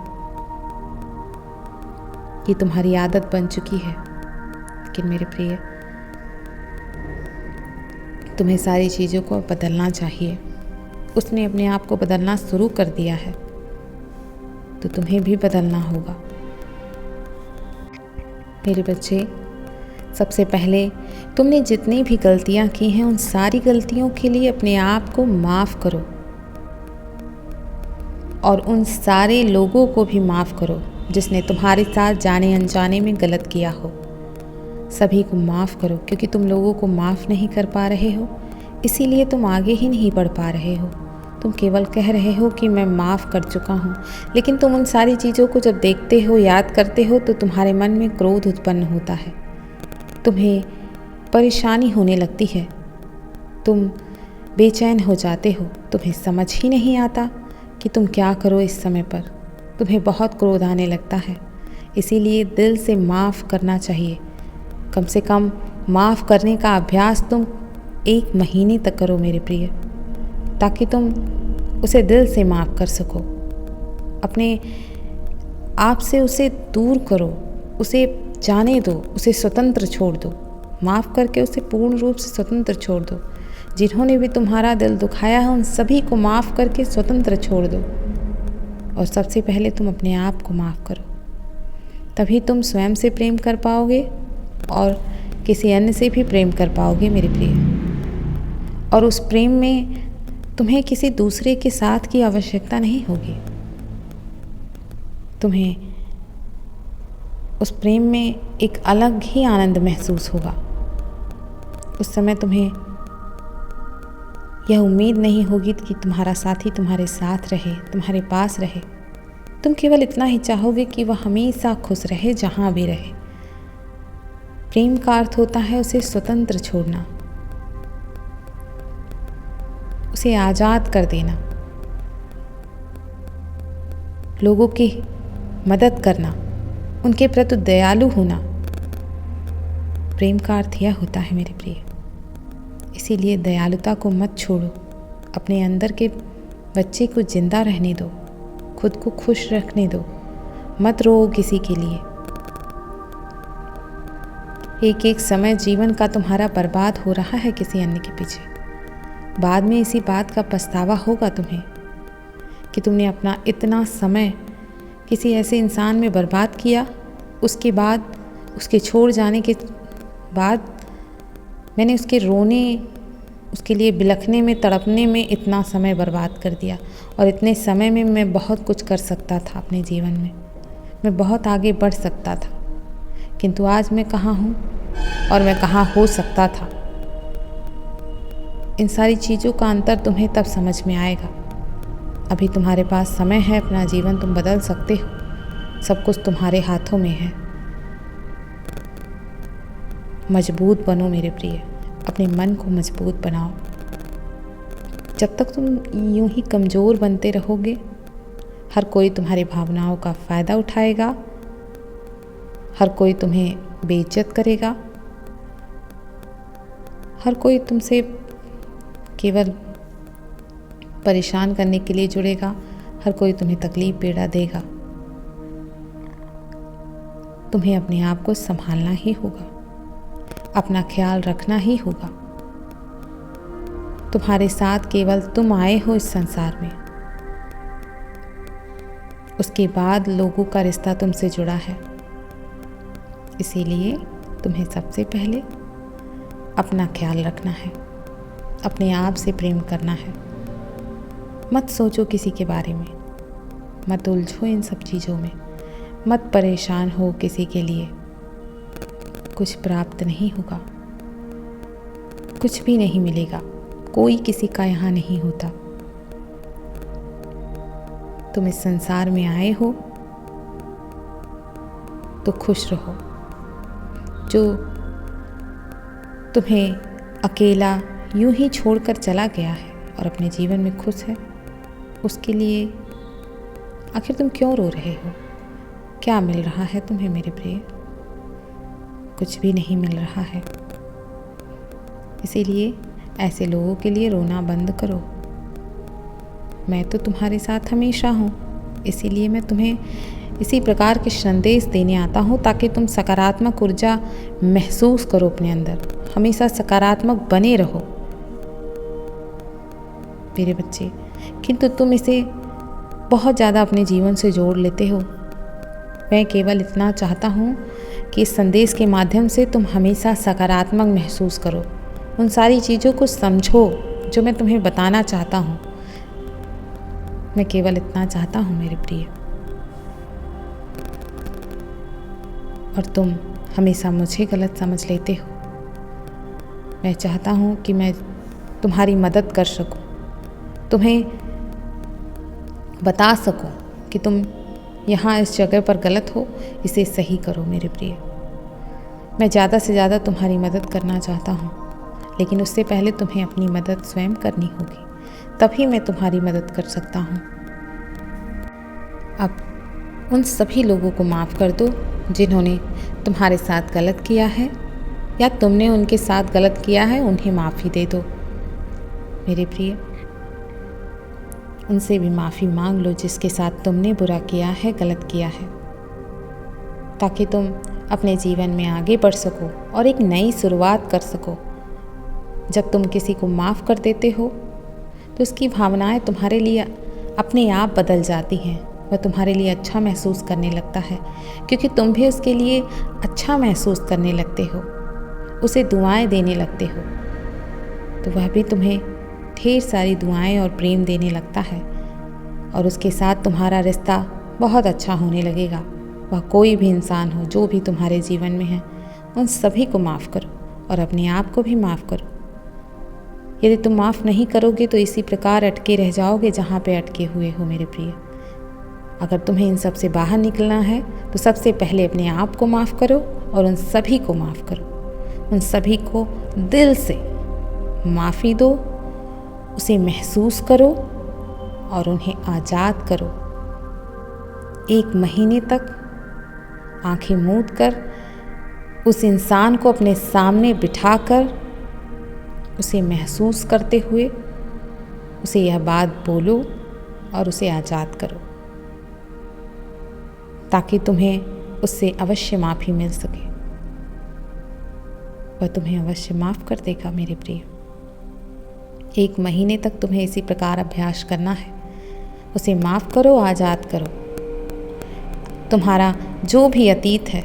कि तुम्हारी आदत बन चुकी है। लेकिन मेरे प्रिय, तुम्हें सारी चीज़ों को बदलना चाहिए। उसने अपने आप को बदलना शुरू कर दिया है, तो तुम्हें भी बदलना होगा। मेरे बच्चे, सबसे पहले तुमने जितनी भी गलतियां की हैं उन सारी गलतियों के लिए अपने आप को माफ़ करो और उन सारे लोगों को भी माफ़ करो जिसने तुम्हारे साथ जाने अनजाने में गलत किया हो। सभी को माफ़ करो, क्योंकि तुम लोगों को माफ़ नहीं कर पा रहे हो, इसीलिए तुम आगे ही नहीं बढ़ पा रहे हो। तुम केवल कह रहे हो कि मैं माफ़ कर चुका हूँ, लेकिन तुम उन सारी चीज़ों को जब देखते हो, याद करते हो, तो तुम्हारे मन में क्रोध उत्पन्न होता है। तुम्हें परेशानी होने लगती है, तुम बेचैन हो जाते हो। तुम्हें समझ ही नहीं आता कि तुम क्या करो इस समय पर। तुम्हें बहुत क्रोध आने लगता है, इसीलिए दिल से माफ़ करना चाहिए। कम से कम माफ़ करने का अभ्यास तुम 1 महीने तक करो मेरे प्रिय, ताकि तुम उसे दिल से माफ़ कर सको। अपने आप से उसे दूर करो, उसे जाने दो, उसे स्वतंत्र छोड़ दो। माफ़ करके उसे पूर्ण रूप से स्वतंत्र छोड़ दो। जिन्होंने भी तुम्हारा दिल दुखाया है उन सभी को माफ़ करके स्वतंत्र छोड़ दो। और सबसे पहले तुम अपने आप को माफ़ करो, तभी तुम स्वयं से प्रेम कर पाओगे और किसी अन्य से भी प्रेम कर पाओगे मेरे प्रिय। और उस प्रेम में तुम्हें किसी दूसरे के साथ की आवश्यकता नहीं होगी। तुम्हें उस प्रेम में एक अलग ही आनंद महसूस होगा। उस समय तुम्हें यह उम्मीद नहीं होगी कि तुम्हारा साथी तुम्हारे साथ रहे, तुम्हारे पास रहे। तुम केवल इतना ही चाहोगे कि वह हमेशा खुश रहे, जहाँ भी रहे। प्रेम का अर्थ होता है उसे स्वतंत्र छोड़ना, उसे आज़ाद कर देना, लोगों की मदद करना, उनके प्रति दयालु होना। प्रेम का अर्थ यह होता है मेरे प्रिय। इसीलिए दयालुता को मत छोड़ो। अपने अंदर के बच्चे को जिंदा रहने दो, खुद को खुश रखने दो। मत रो किसी के लिए। एक एक समय जीवन का तुम्हारा बर्बाद हो रहा है किसी अन्य के पीछे। बाद में इसी बात का पछतावा होगा तुम्हें कि तुमने अपना इतना समय किसी ऐसे इंसान में बर्बाद किया। उसके बाद, उसके छोड़ जाने के बाद मैंने उसके रोने उसके लिए बिलखने में, तड़पने में इतना समय बर्बाद कर दिया। और इतने समय में मैं बहुत कुछ कर सकता था अपने जीवन में, मैं बहुत आगे बढ़ सकता था, किंतु आज मैं कहाँ हूँ और मैं कहाँ हो सकता था। इन सारी चीज़ों का अंतर तुम्हें तब समझ में आएगा। अभी तुम्हारे पास समय है, अपना जीवन तुम बदल सकते हो, सब कुछ तुम्हारे हाथों में है। मजबूत बनो मेरे प्रिय, अपने मन को मजबूत बनाओ। जब तक तुम यूं ही कमज़ोर बनते रहोगे, हर कोई तुम्हारी भावनाओं का फ़ायदा उठाएगा, हर कोई तुम्हें बेइज्जत करेगा, हर कोई तुमसे केवल परेशान करने के लिए जुड़ेगा, हर कोई तुम्हें तकलीफ पीड़ा देगा। तुम्हें अपने आप को संभालना ही होगा, अपना ख्याल रखना ही होगा। तुम्हारे साथ केवल तुम आए हो इस संसार में, उसके बाद लोगों का रिश्ता तुमसे जुड़ा है। इसीलिए तुम्हें सबसे पहले अपना ख्याल रखना है, अपने आप से प्रेम करना है। मत सोचो किसी के बारे में, मत उलझो इन सब चीज़ों में, मत परेशान हो किसी के लिए। कुछ प्राप्त नहीं होगा, कुछ भी नहीं मिलेगा, कोई किसी का यहाँ नहीं होता। तुम इस संसार में आए हो तो खुश रहो। जो तुम्हें अकेला यूं ही छोड़कर चला गया है और अपने जीवन में खुश है, उसके लिए आखिर तुम क्यों रो रहे हो? क्या मिल रहा है तुम्हें मेरे प्रिय? कुछ भी नहीं मिल रहा है। इसीलिए ऐसे लोगों के लिए रोना बंद करो। मैं तो तुम्हारे साथ हमेशा हूँ, इसीलिए मैं तुम्हें इसी प्रकार के संदेश देने आता हूँ ताकि तुम सकारात्मक ऊर्जा महसूस करो अपने अंदर, हमेशा सकारात्मक बने रहो मेरे बच्चे। किंतु तुम इसे बहुत ज़्यादा अपने जीवन से जोड़ लेते हो। मैं केवल इतना चाहता हूँ कि इस संदेश के माध्यम से तुम हमेशा सकारात्मक महसूस करो, उन सारी चीज़ों को समझो जो मैं तुम्हें बताना चाहता हूँ। मैं केवल इतना चाहता हूँ मेरे प्रिय। और तुम हमेशा मुझे गलत समझ लेते हो। मैं चाहता हूँ कि मैं तुम्हारी मदद कर सकूँ, तुम्हें बता सकूँ कि तुम यहाँ इस जगह पर गलत हो, इसे सही करो मेरे प्रिय। मैं ज़्यादा से ज़्यादा तुम्हारी मदद करना चाहता हूँ, लेकिन उससे पहले तुम्हें अपनी मदद स्वयं करनी होगी, तभी मैं तुम्हारी मदद कर सकता हूँ। अब उन सभी लोगों को माफ़ कर दो जिन्होंने तुम्हारे साथ गलत किया है या तुमने उनके साथ गलत किया है, उन्हें माफ़ी दे दो मेरे प्रिय। उनसे भी माफ़ी मांग लो जिसके साथ तुमने बुरा किया है, गलत किया है, ताकि तुम अपने जीवन में आगे बढ़ सको और एक नई शुरुआत कर सको। जब तुम किसी को माफ़ कर देते हो तो उसकी भावनाएं तुम्हारे लिए अपने आप बदल जाती हैं। वह तुम्हारे लिए अच्छा महसूस करने लगता है, क्योंकि तुम भी उसके लिए अच्छा महसूस करने लगते हो, उसे दुआएं देने लगते हो, तो वह भी तुम्हें ढेर सारी दुआएं और प्रेम देने लगता है और उसके साथ तुम्हारा रिश्ता बहुत अच्छा होने लगेगा। वह कोई भी इंसान हो जो भी तुम्हारे जीवन में है, उन सभी को माफ़ करो और अपने आप को भी माफ़ करो। यदि तुम माफ़ नहीं करोगे तो इसी प्रकार अटके रह जाओगे जहाँ पे अटके हुए हो मेरे प्रिय। अगर तुम्हें इन सब से बाहर निकलना है तो सबसे पहले अपने आप को माफ़ करो और उन सभी को माफ़ करो। उन सभी को दिल से माफ़ी दो, उसे महसूस करो और उन्हें आज़ाद करो। 1 महीने तक आंखें मूंद कर उस इंसान को अपने सामने बिठाकर उसे महसूस करते हुए उसे यह बात बोलो और उसे आज़ाद करो, ताकि तुम्हें उससे अवश्य माफ़ी मिल सके। वह तुम्हें अवश्य माफ़ कर देगा मेरे प्रिय। 1 महीने तक तुम्हें इसी प्रकार अभ्यास करना है। उसे माफ़ करो, आज़ाद करो। तुम्हारा जो भी अतीत है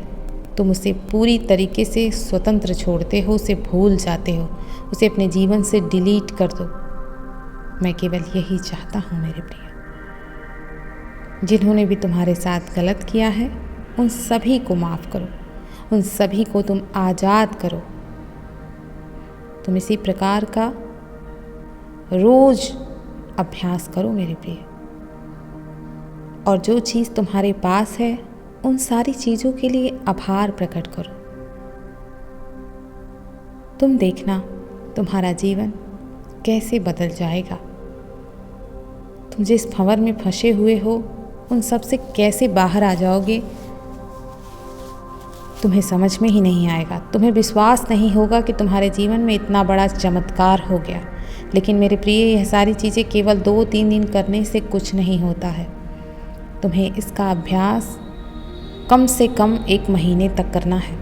तुम उसे पूरी तरीके से स्वतंत्र छोड़ते हो, उसे भूल जाते हो, उसे अपने जीवन से डिलीट कर दो। मैं केवल यही चाहता हूँ मेरे प्रिय। जिन्होंने भी तुम्हारे साथ गलत किया है उन सभी को माफ़ करो, उन सभी को तुम आज़ाद करो। तुम इसी प्रकार का रोज अभ्यास करो मेरे प्रिय। और जो चीज़ तुम्हारे पास है उन सारी चीज़ों के लिए आभार प्रकट करो। तुम देखना तुम्हारा जीवन कैसे बदल जाएगा। तुम जिस भंवर में फंसे हुए हो उन सब से कैसे बाहर आ जाओगे, तुम्हें समझ में ही नहीं आएगा। तुम्हें विश्वास नहीं होगा कि तुम्हारे जीवन में इतना बड़ा चमत्कार हो गया। लेकिन मेरे प्रिय, यह सारी चीज़ें केवल 2-3 दिन करने से कुछ नहीं होता है। तुम्हें इसका अभ्यास कम से कम 1 महीने तक करना है,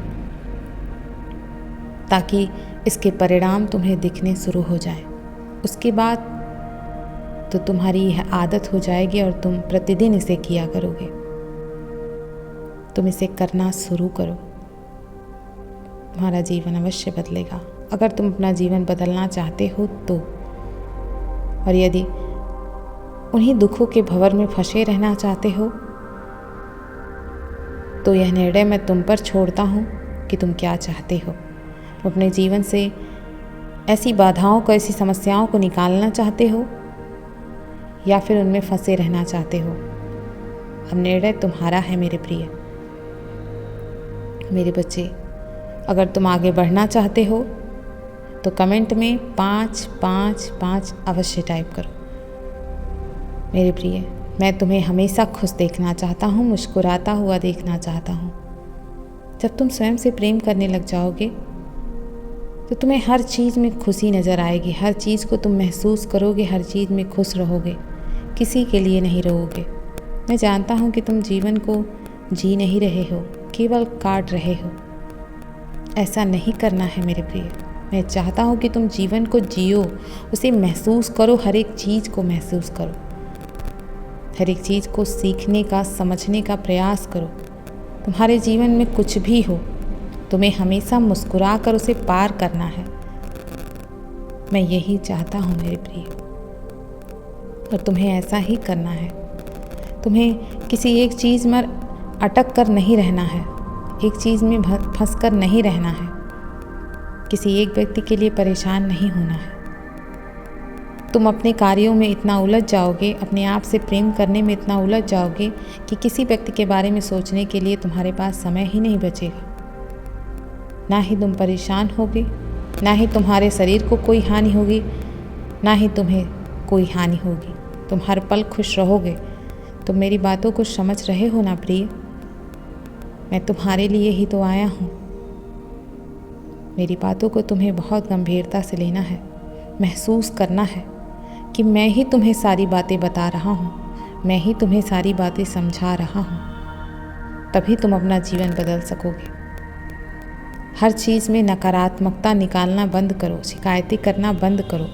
ताकि इसके परिणाम तुम्हें दिखने शुरू हो जाएं। उसके बाद तो तुम्हारी यह आदत हो जाएगी और तुम प्रतिदिन इसे किया करोगे। तुम इसे करना शुरू करो, तुम्हारा जीवन अवश्य बदलेगा। अगर तुम अपना जीवन बदलना चाहते हो तो, और यदि उन्हीं दुखों के भंवर में फंसे रहना चाहते हो तो यह निर्णय मैं तुम पर छोड़ता हूँ कि तुम क्या चाहते हो। तुम अपने जीवन से ऐसी बाधाओं को, ऐसी समस्याओं को निकालना चाहते हो या फिर उनमें फंसे रहना चाहते हो। अब निर्णय तुम्हारा है मेरे प्रिय। मेरे बच्चे, अगर तुम आगे बढ़ना चाहते हो तो कमेंट में 555 अवश्य टाइप करो। मेरे प्रिय, मैं तुम्हें हमेशा खुश देखना चाहता हूँ, मुस्कुराता हुआ देखना चाहता हूँ। जब तुम स्वयं से प्रेम करने लग जाओगे तो तुम्हें हर चीज़ में खुशी नज़र आएगी, हर चीज़ को तुम महसूस करोगे, हर चीज़ में खुश रहोगे, किसी के लिए नहीं रहोगे। मैं जानता हूँ कि तुम जीवन को जी नहीं रहे हो, केवल काट रहे हो। ऐसा नहीं करना है मेरे प्रिय। मैं चाहता हूँ कि तुम जीवन को जियो, उसे महसूस करो, हर एक चीज़ को महसूस करो, हर एक चीज़ को सीखने का, समझने का प्रयास करो। तुम्हारे जीवन में कुछ भी हो, तुम्हें हमेशा मुस्कुरा कर उसे पार करना है। मैं यही चाहता हूँ मेरे प्रिय, और तुम्हें ऐसा ही करना है। तुम्हें किसी एक चीज़ में अटक कर नहीं रहना है, एक चीज़ में फंस कर नहीं रहना है, किसी एक व्यक्ति के लिए परेशान नहीं होना है। तुम अपने कार्यों में इतना उलझ जाओगे, अपने आप से प्रेम करने में इतना उलझ जाओगे कि किसी व्यक्ति के बारे में सोचने के लिए तुम्हारे पास समय ही नहीं बचेगा। ना ही तुम परेशान होगे, ना ही तुम्हारे शरीर को कोई हानि होगी, ना ही तुम्हें कोई हानि होगी। तुम हर पल खुश रहोगे। तुम मेरी बातों को समझ रहे हो ना प्रिय? मैं तुम्हारे लिए ही तो आया हूँ। मेरी बातों को तुम्हें बहुत गंभीरता से लेना है, महसूस करना है कि मैं ही तुम्हें सारी बातें बता रहा हूँ, मैं ही तुम्हें सारी बातें समझा रहा हूँ। तभी तुम अपना जीवन बदल सकोगे। हर चीज़ में नकारात्मकता निकालना बंद करो, शिकायतें करना बंद करो।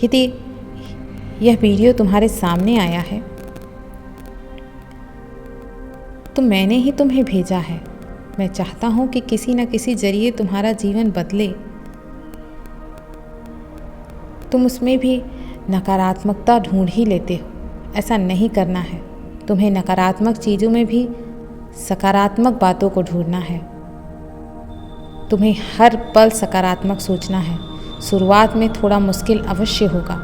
यदि यह वीडियो तुम्हारे सामने आया है तो मैंने ही तुम्हें भेजा है। मैं चाहता हूँ कि किसी न किसी जरिए तुम्हारा जीवन बदले। तुम उसमें भी नकारात्मकता ढूंढ ही लेते हो, ऐसा नहीं करना है। तुम्हें नकारात्मक चीज़ों में भी सकारात्मक बातों को ढूंढना है। तुम्हें हर पल सकारात्मक सोचना है। शुरुआत में थोड़ा मुश्किल अवश्य होगा,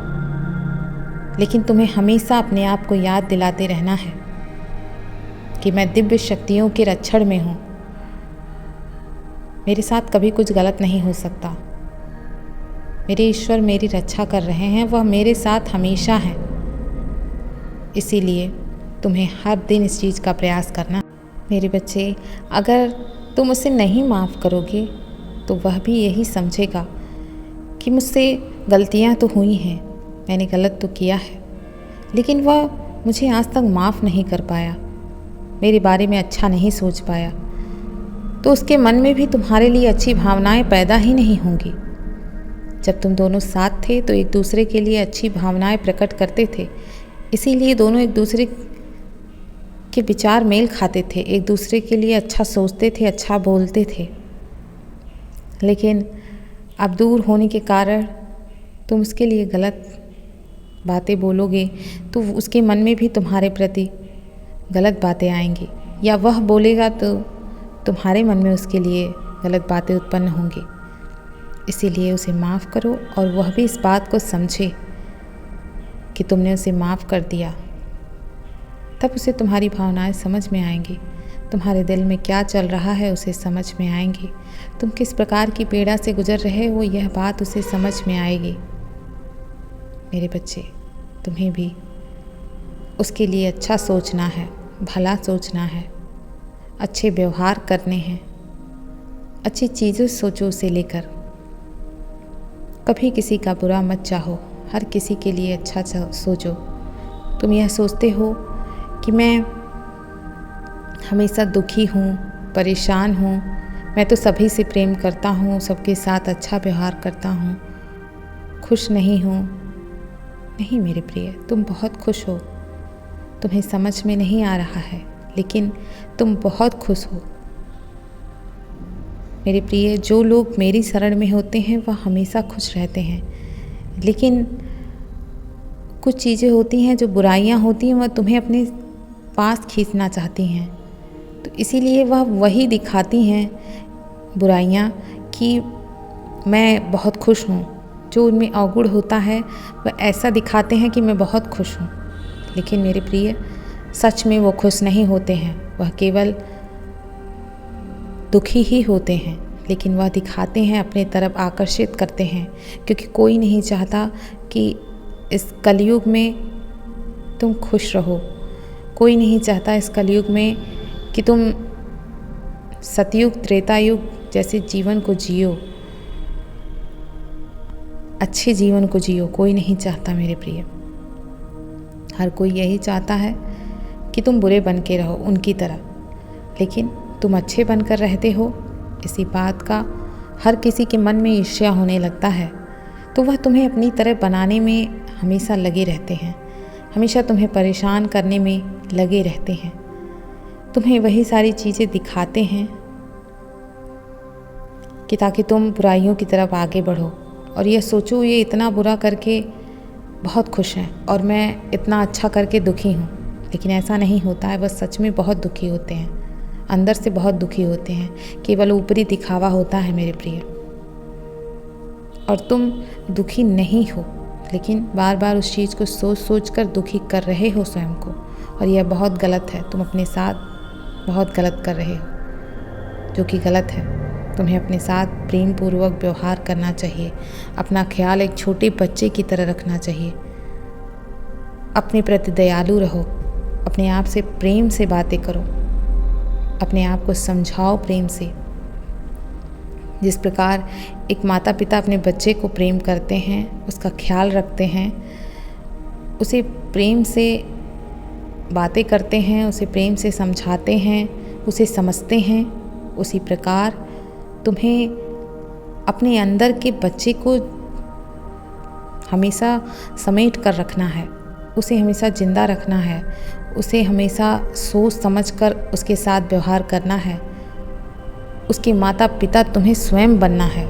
लेकिन तुम्हें हमेशा अपने आप को याद दिलाते रहना है कि मैं दिव्य शक्तियों के रक्षण में हूँ। मेरे साथ कभी कुछ गलत नहीं हो सकता। मेरे ईश्वर मेरी रक्षा कर रहे हैं, वह मेरे साथ हमेशा हैं। इसीलिए तुम्हें हर दिन इस चीज़ का प्रयास करना। मेरे बच्चे, अगर तुम उसे नहीं माफ़ करोगे तो वह भी यही समझेगा कि मुझसे गलतियाँ तो हुई हैं, मैंने गलत तो किया है, लेकिन वह मुझे आज तक माफ़ नहीं कर पाया, मेरे बारे में अच्छा नहीं सोच पाया, तो उसके मन में भी तुम्हारे लिए अच्छी भावनाएं पैदा ही नहीं होंगी। जब तुम दोनों साथ थे तो एक दूसरे के लिए अच्छी भावनाएं प्रकट करते थे, इसीलिए दोनों एक दूसरे के विचार मेल खाते थे, एक दूसरे के लिए अच्छा सोचते थे, अच्छा बोलते थे। लेकिन अब दूर होने के कारण तुम उसके लिए गलत बातें बोलोगे तो उसके मन में भी तुम्हारे प्रति गलत बातें आएंगी, या वह बोलेगा तो तुम्हारे मन में उसके लिए गलत बातें उत्पन्न होंगी। इसीलिए उसे माफ़ करो और वह भी इस बात को समझे कि तुमने उसे माफ़ कर दिया। तब उसे तुम्हारी भावनाएं समझ में आएंगी, तुम्हारे दिल में क्या चल रहा है उसे समझ में आएंगी, तुम किस प्रकार की पीड़ा से गुजर रहे हो यह बात उसे समझ में आएगी। मेरे बच्चे, तुम्हें भी उसके लिए अच्छा सोचना है, भला सोचना है, अच्छे व्यवहार करने हैं, अच्छी चीज़ें सोचो उसे लेकर। कभी किसी का बुरा मत चाहो, हर किसी के लिए अच्छा सोचो। तुम यह सोचते हो कि मैं हमेशा दुखी हूँ, परेशान हूँ, मैं तो सभी से प्रेम करता हूँ, सबके साथ अच्छा व्यवहार करता हूँ, खुश नहीं हूँ। नहीं मेरे प्रिय, तुम बहुत खुश हो। तुम्हें समझ में नहीं आ रहा है, लेकिन तुम बहुत खुश हो। मेरे प्रिय, जो लोग मेरी शरण में होते हैं वह हमेशा खुश रहते हैं, लेकिन कुछ चीज़ें होती हैं जो बुराइयां होती हैं वह तुम्हें अपने पास खींचना चाहती हैं, तो इसीलिए वह वही दिखाती हैं बुराइयां कि मैं बहुत खुश हूँ। जो उनमें अवगुण होता है वह ऐसा दिखाते हैं कि मैं बहुत खुश हूँ, लेकिन मेरे प्रिय सच में वो खुश नहीं होते हैं, वह केवल दुखी ही होते हैं। लेकिन वह दिखाते हैं, अपने तरफ आकर्षित करते हैं, क्योंकि कोई नहीं चाहता कि इस कलयुग में तुम खुश रहो। कोई नहीं चाहता इस कलयुग में कि तुम सतयुग त्रेता युग जैसे जीवन को जियो, अच्छे जीवन को जियो। कोई नहीं चाहता मेरे प्रिय। हर कोई यही चाहता है कि तुम बुरे बन के रहो उनकी तरह, लेकिन तुम अच्छे बनकर रहते हो। इसी बात का हर किसी के मन में ईर्ष्या होने लगता है, तो वह तुम्हें अपनी तरह बनाने में हमेशा लगे रहते हैं, हमेशा तुम्हें परेशान करने में लगे रहते हैं। तुम्हें वही सारी चीज़ें दिखाते हैं कि ताकि तुम बुराइयों की तरफ आगे बढ़ो और यह सोचो ये इतना बुरा करके बहुत खुश हैं और मैं इतना अच्छा करके दुखी हूँ। लेकिन ऐसा नहीं होता है, वह सच में बहुत दुखी होते हैं, अंदर से बहुत दुखी होते हैं। केवल ऊपरी दिखावा होता है मेरे प्रिय। और तुम दुखी नहीं हो, लेकिन बार बार उस चीज़ को सोच सोच कर दुखी कर रहे हो स्वयं को, और यह बहुत गलत है। तुम अपने साथ बहुत गलत कर रहे हो, जो कि गलत है। तुम्हें अपने साथ प्रेम पूर्वक व्यवहार करना चाहिए, अपना ख्याल एक छोटे बच्चे की तरह रखना चाहिए, अपने प्रति दयालु रहो, अपने आप से प्रेम से बातें करो, अपने आप को समझाओ प्रेम से। जिस प्रकार एक माता पिता अपने बच्चे को प्रेम करते हैं, उसका ख्याल रखते हैं, उसे प्रेम से बातें करते हैं, उसे प्रेम से समझाते हैं, उसे समझते हैं, उसी प्रकार तुम्हें अपने अंदर के बच्चे को हमेशा समेट कर रखना है, उसे हमेशा जिंदा रखना है, उसे हमेशा सोच समझकर उसके साथ व्यवहार करना है। उसके माता पिता तुम्हें स्वयं बनना है।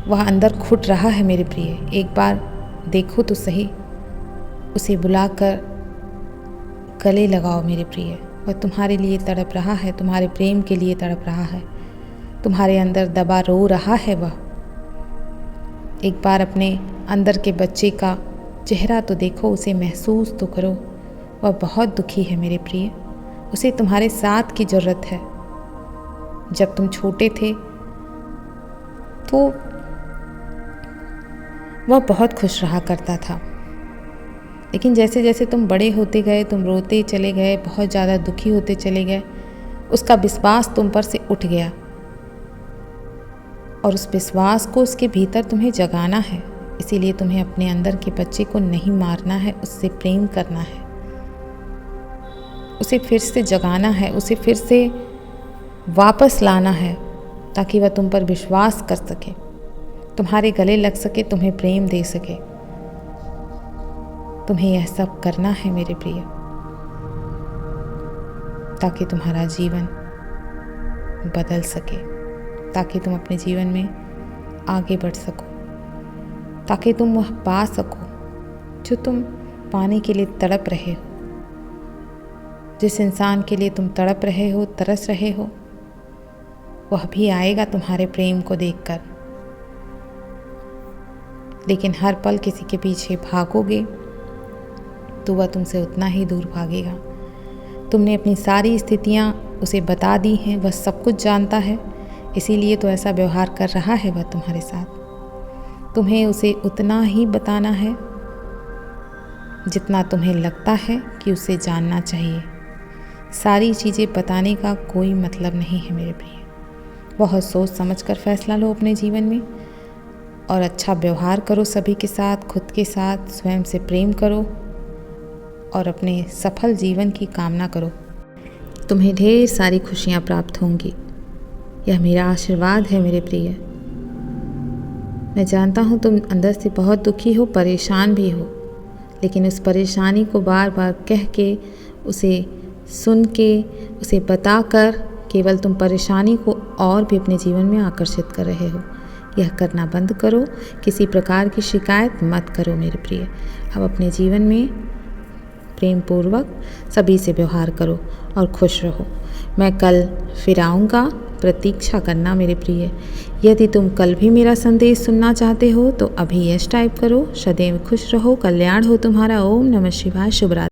वह अंदर घुट रहा है मेरे प्रिय, एक बार देखो तो सही, उसे बुलाकर गले लगाओ मेरे प्रिय। वह तुम्हारे लिए तड़प रहा है, तुम्हारे प्रेम के लिए तड़प रहा है, तुम्हारे अंदर दबा रो रहा है वह। एक बार अपने अंदर के बच्चे का चेहरा तो देखो, उसे महसूस तो करो। वह बहुत दुखी है मेरे प्रिय, उसे तुम्हारे साथ की ज़रूरत है। जब तुम छोटे थे तो वह बहुत खुश रहा करता था, लेकिन जैसे जैसे तुम बड़े होते गए, तुम रोते चले गए, बहुत ज़्यादा दुखी होते चले गए, उसका विश्वास तुम पर से उठ गया, और उस विश्वास को उसके भीतर तुम्हें जगाना है। इसीलिए तुम्हें अपने अंदर के बच्चे को नहीं मारना है, उससे प्रेम करना है, उसे फिर से जगाना है, उसे फिर से वापस लाना है, ताकि वह तुम पर विश्वास कर सके, तुम्हारे गले लग सके, तुम्हें प्रेम दे सके। तुम्हें यह सब करना है मेरे प्रिय। ताकि तुम्हारा जीवन बदल सके, ताकि तुम अपने जीवन में आगे बढ़ सको, ताकि तुम वह पा सको जो तुम पाने के लिए तड़प रहे हो। जिस इंसान के लिए तुम तड़प रहे हो, तरस रहे हो, वह भी आएगा तुम्हारे प्रेम को देखकर। लेकिन हर पल किसी के पीछे भागोगे तो वह तुमसे उतना ही दूर भागेगा। तुमने अपनी सारी स्थितियाँ उसे बता दी हैं, वह सब कुछ जानता है, इसीलिए तो ऐसा व्यवहार कर रहा है वह तुम्हारे साथ। तुम्हें उसे उतना ही बताना है जितना तुम्हें लगता है कि उसे जानना चाहिए। सारी चीज़ें बताने का कोई मतलब नहीं है मेरे प्रिय। बहुत सोच समझ कर फैसला लो अपने जीवन में और अच्छा व्यवहार करो सभी के साथ, खुद के साथ, स्वयं से प्रेम करो और अपने सफल जीवन की कामना करो। तुम्हें ढेर सारी खुशियाँ प्राप्त होंगी, यह मेरा आशीर्वाद है मेरे प्रिय। मैं जानता हूँ तुम अंदर से बहुत दुखी हो, परेशान भी हो, लेकिन उस परेशानी को बार बार कह के, उसे सुन के, उसे बताकर केवल तुम परेशानी को और भी अपने जीवन में आकर्षित कर रहे हो। यह करना बंद करो, किसी प्रकार की शिकायत मत करो मेरे प्रिय। अब अपने जीवन में प्रेम पूर्वक सभी से व्यवहार करो और खुश रहो। मैं कल फिर आऊँगा, प्रतीक्षा करना मेरे प्रिय। यदि तुम कल भी मेरा संदेश सुनना चाहते हो तो अभी यश टाइप करो। सदैव खुश रहो, कल्याण हो तुम्हारा। ओम नमः शिवाय। शुभ रात्रि।